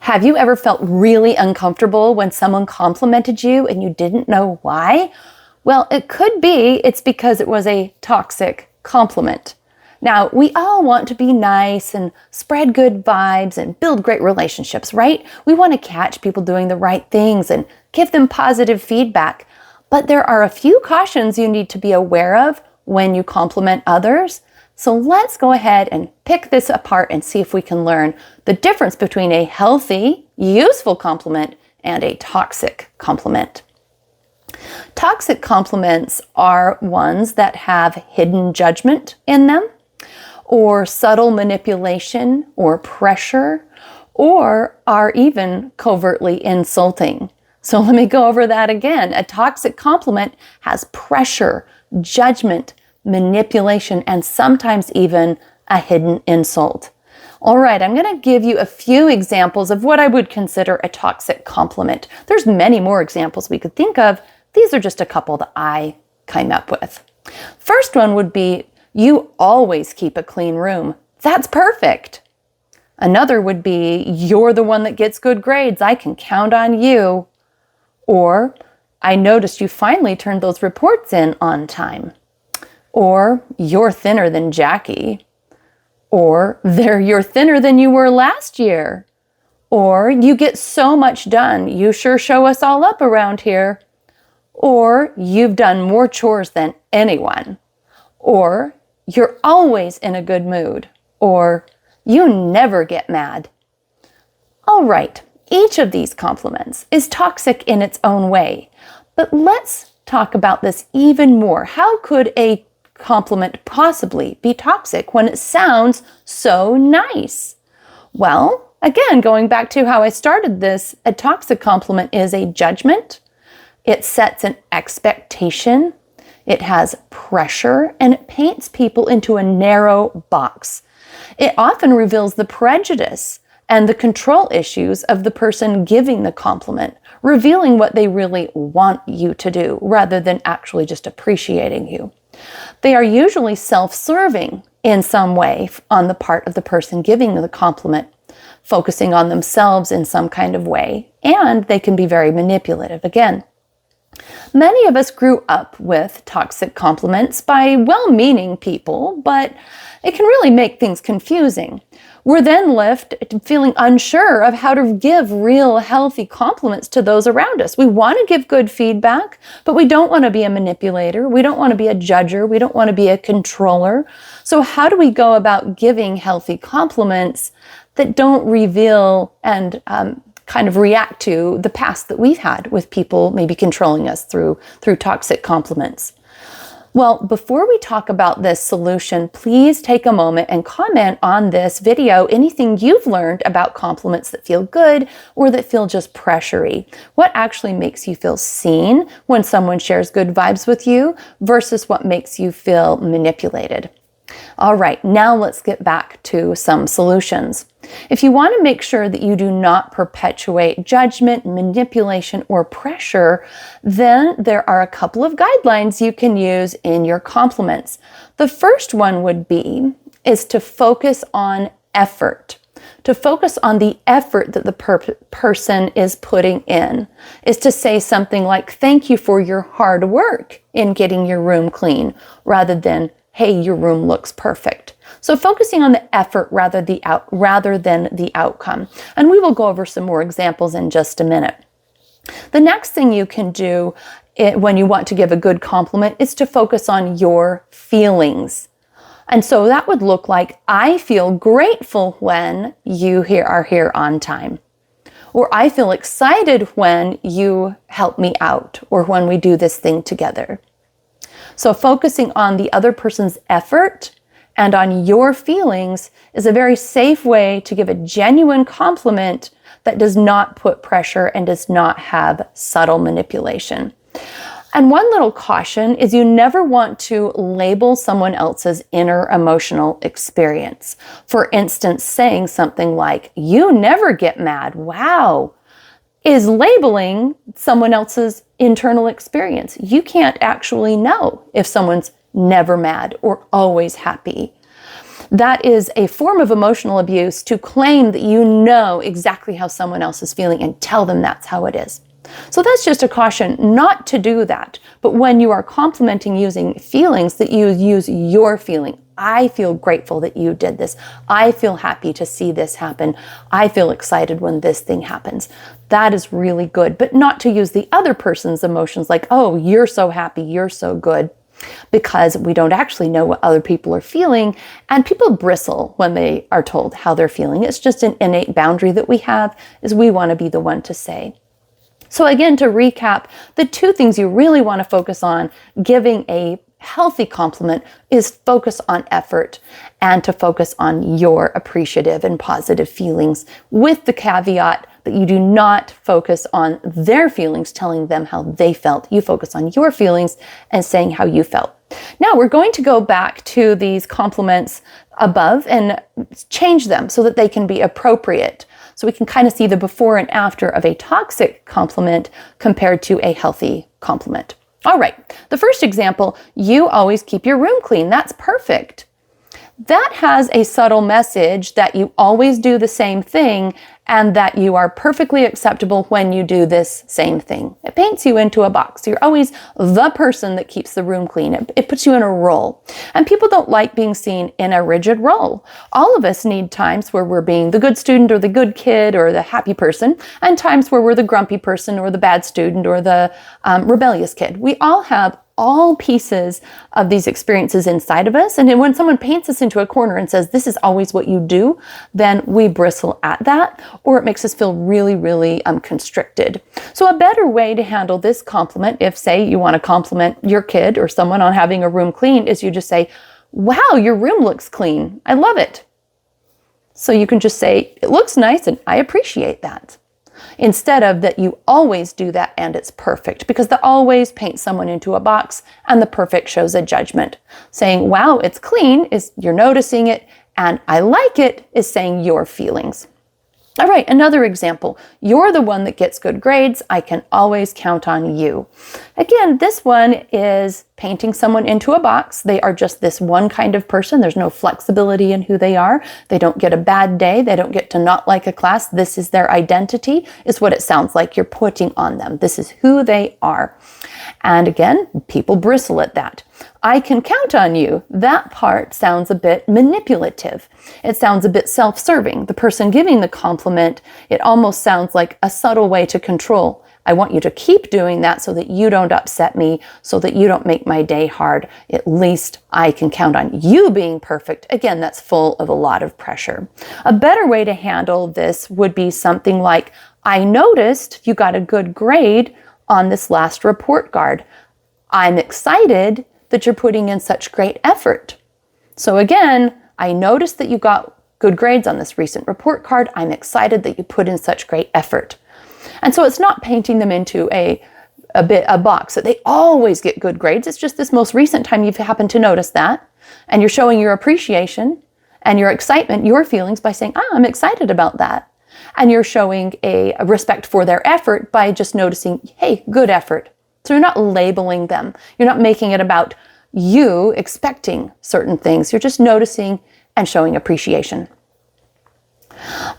Have you ever felt really uncomfortable when someone complimented you and you didn't know why? Well, it could be it's because it was a toxic compliment. Now, we all want to be nice and spread good vibes and build great relationships, right? We want to catch people doing the right things and give them positive feedback. But there are a few cautions you need to be aware of when you compliment others. So let's go ahead and pick this apart and see if we can learn the difference between a healthy, useful compliment and a toxic compliment. Toxic compliments are ones that have hidden judgment in them, or subtle manipulation or pressure, or are even covertly insulting. So let me go over that again. A toxic compliment has pressure, judgment, manipulation, and sometimes even a hidden insult. All right, I'm going to give you a few examples of what I would consider a toxic compliment. There's many more examples we could think of. These are just a couple that I came up with. First one would be, you always keep a clean room. That's perfect. Another would be, you're the one that gets good grades. I can count on you. Or, I noticed you finally turned those reports in on time. Or, you're thinner than Jackie. Or, you're thinner than you were last year. Or, you get so much done. You sure show us all up around here. Or, you've done more chores than anyone. Or, you're always in a good mood. Or, you never get mad. All right, each of these compliments is toxic in its own way. But let's talk about this even more. How could a compliment possibly be toxic when it sounds so nice? Well, again, going back to how I started this, a toxic compliment is a judgment. It sets an expectation. It has pressure, and it paints people into a narrow box. It often reveals the prejudice and the control issues of the person giving the compliment, revealing what they really want you to do rather than actually just appreciating you. They are usually self-serving in some way on the part of the person giving the compliment, focusing on themselves in some kind of way, and they can be very manipulative again. Many of us grew up with toxic compliments by well-meaning people, but it can really make things confusing. We're then left feeling unsure of how to give real, healthy compliments to those around us. We want to give good feedback, but we don't want to be a manipulator. We don't want to be a judger. We don't want to be a controller. So how do we go about giving healthy compliments that don't reveal and kind of react to the past that we've had with people maybe controlling us through toxic compliments? Well, before we talk about this solution, please take a moment and comment on this video anything you've learned about compliments that feel good or that feel just pressury. What actually makes you feel seen when someone shares good vibes with you versus what makes you feel manipulated? All right, now let's get back to some solutions. If you want to make sure that you do not perpetuate judgment, manipulation, or pressure, then there are a couple of guidelines you can use in your compliments. The first one is to focus on effort. To focus on the effort that the person is putting in, is to say something like, thank you for your hard work in getting your room clean, rather than, hey, your room looks perfect. So focusing on the effort rather than the outcome. And we will go over some more examples in just a minute. The next thing you can do when you want to give a good compliment is to focus on your feelings. And so that would look like, I feel grateful when you are here on time. Or I feel excited when you help me out, or when we do this thing together. So focusing on the other person's effort and on your feelings is a very safe way to give a genuine compliment that does not put pressure and does not have subtle manipulation. And one little caution is you never want to label someone else's inner emotional experience. For instance, saying something like, you never get mad, wow, is labeling someone else's internal experience. You can't actually know if someone's never mad or always happy. That is a form of emotional abuse to claim that you know exactly how someone else is feeling and tell them that's how it is. So that's just a caution not to do that. But when you are complimenting using feelings, that you use your feeling. I feel grateful that you did this. I feel happy to see this happen. I feel excited when this thing happens. That is really good, but not to use the other person's emotions like, oh, you're so happy, you're so good, because we don't actually know what other people are feeling. And people bristle when they are told how they're feeling. It's just an innate boundary that we have, is we want to be the one to say. So again, to recap, the two things you really want to focus on giving a healthy compliment is focus on effort and to focus on your appreciative and positive feelings, with the caveat that you do not focus on their feelings, telling them how they felt. You focus on your feelings and saying how you felt. Now we're going to go back to these compliments above and change them so that they can be appropriate. So we can kind of see the before and after of a toxic compliment compared to a healthy compliment. All right, the first example, you always keep your room clean. That's perfect. That has a subtle message that you always do the same thing and that you are perfectly acceptable when you do this same thing. It paints you into a box. You're always the person that keeps the room clean. It puts you in a role. And people don't like being seen in a rigid role. All of us need times where we're being the good student or the good kid or the happy person, and times where we're the grumpy person or the bad student or the rebellious kid. We all have all pieces of these experiences inside of us. And when someone paints us into a corner and says, this is always what you do, then we bristle at that, or it makes us feel really, really constricted. So a better way to handle this compliment, if say you want to compliment your kid or someone on having a room clean, is you just say, wow, your room looks clean. I love it. So you can just say, it looks nice and I appreciate that. Instead of that you always do that and it's perfect, because the always paints someone into a box and the perfect shows a judgment. Saying, wow, it's clean is you're noticing it, and I like it is saying your feelings. All right, another example. You're the one that gets good grades. I can always count on you. Again, this one is painting someone into a box. They are just this one kind of person. There's no flexibility in who they are. They don't get a bad day. They don't get to not like a class. This is their identity, is what it sounds like you're putting on them. This is who they are. And again, people bristle at that. I can count on you. That part sounds a bit manipulative. It sounds a bit self-serving. The person giving the compliment, it almost sounds like a subtle way to control. I want you to keep doing that so that you don't upset me, so that you don't make my day hard. At least I can count on you being perfect. Again, that's full of a lot of pressure. A better way to handle this would be something like, I noticed you got a good grade on this last report card. I'm excited that you're putting in such great effort. So again, I noticed that you got good grades on this recent report card. I'm excited that you put in such great effort. And so it's not painting them into a box that they always get good grades. It's just this most recent time you've happened to notice that, and you're showing your appreciation and your excitement, your feelings, by saying, I'm excited about that. And you're showing a respect for their effort by just noticing, hey, good effort. So you're not labeling them. You're not making it about you expecting certain things. You're just noticing and showing appreciation.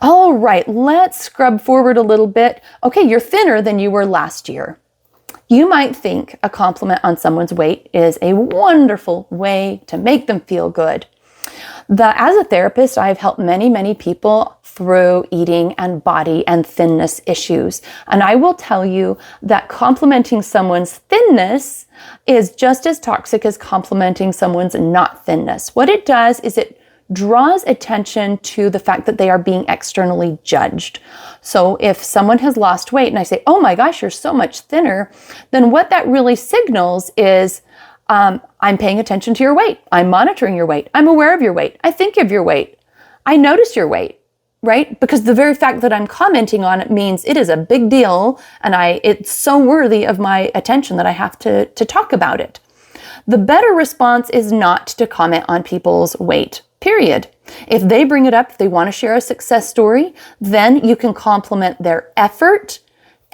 All right, let's scrub forward a little bit. Okay, you're thinner than you were last year. You might think a compliment on someone's weight is a wonderful way to make them feel good. As a therapist, I've helped many, many people through eating and body and thinness issues. And I will tell you that complimenting someone's thinness is just as toxic as complimenting someone's not thinness. What it does is it draws attention to the fact that they are being externally judged. So if someone has lost weight and I say, oh my gosh, you're so much thinner, then what that really signals is, I'm paying attention to your weight. I'm monitoring your weight. I'm aware of your weight. I think of your weight. I notice your weight, right? Because the very fact that I'm commenting on it means it is a big deal and it's so worthy of my attention that I have to talk about it. The better response is not to comment on people's weight, period. If they bring it up, if they want to share a success story, then you can compliment their effort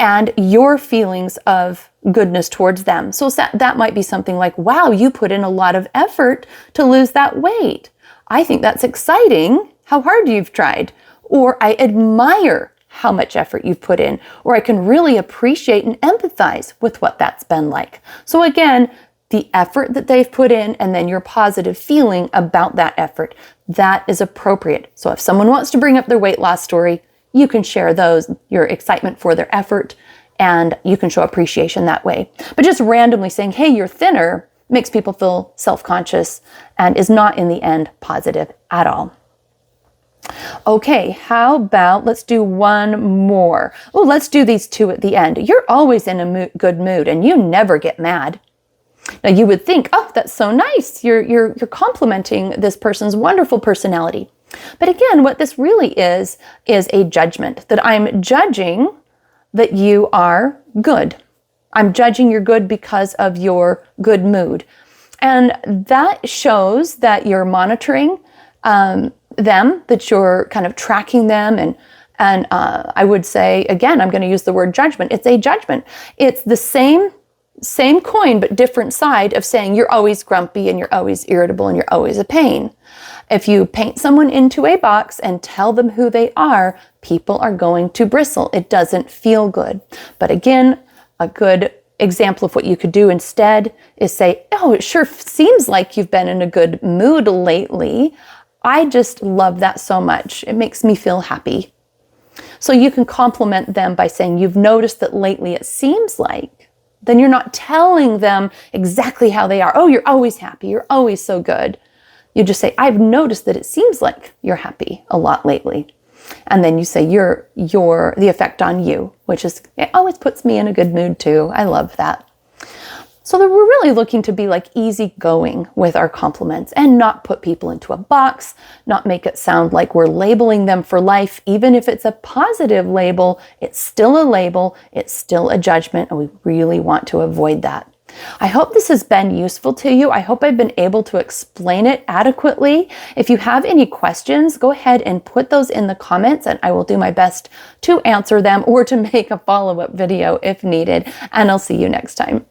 and your feelings of goodness towards them. So that might be something like, wow, you put in a lot of effort to lose that weight. I think that's exciting, how hard you've tried. Or I admire how much effort you've put in. Or I can really appreciate and empathize with what that's been like. So again, the effort that they've put in and then your positive feeling about that effort, that is appropriate. So if someone wants to bring up their weight loss story, you can share your excitement for their effort, and you can show appreciation that way. But just randomly saying, hey, you're thinner, makes people feel self-conscious and is not in the end positive at all. Okay, how about let's do one more. Oh, let's do these two at the end. You're always in a good mood and you never get mad. Now you would think, oh, that's so nice. You're complimenting this person's wonderful personality. But again, what this really is a judgment, that I'm judging that you are good. I'm judging you're good because of your good mood. And that shows that you're monitoring them, that you're kind of tracking them. And I would say, again, I'm going to use the word judgment. It's a judgment. It's the same coin, but different side of saying you're always grumpy and you're always irritable and you're always a pain. If you paint someone into a box and tell them who they are, people are going to bristle. It doesn't feel good. But again, a good example of what you could do instead is say, oh, it sure seems like you've been in a good mood lately. I just love that so much. It makes me feel happy. So you can compliment them by saying, you've noticed that lately it seems like. Then you're not telling them exactly how they are. Oh, you're always happy. You're always so good. You just say, I've noticed that it seems like you're happy a lot lately. And then you say the effect on you, which is, it always puts me in a good mood too. I love that. So that we're really looking to be like easygoing with our compliments and not put people into a box, not make it sound like we're labeling them for life. Even if it's a positive label, it's still a label, it's still a judgment, and we really want to avoid that. I hope this has been useful to you. I hope I've been able to explain it adequately. If you have any questions, go ahead and put those in the comments and I will do my best to answer them or to make a follow-up video if needed. And I'll see you next time.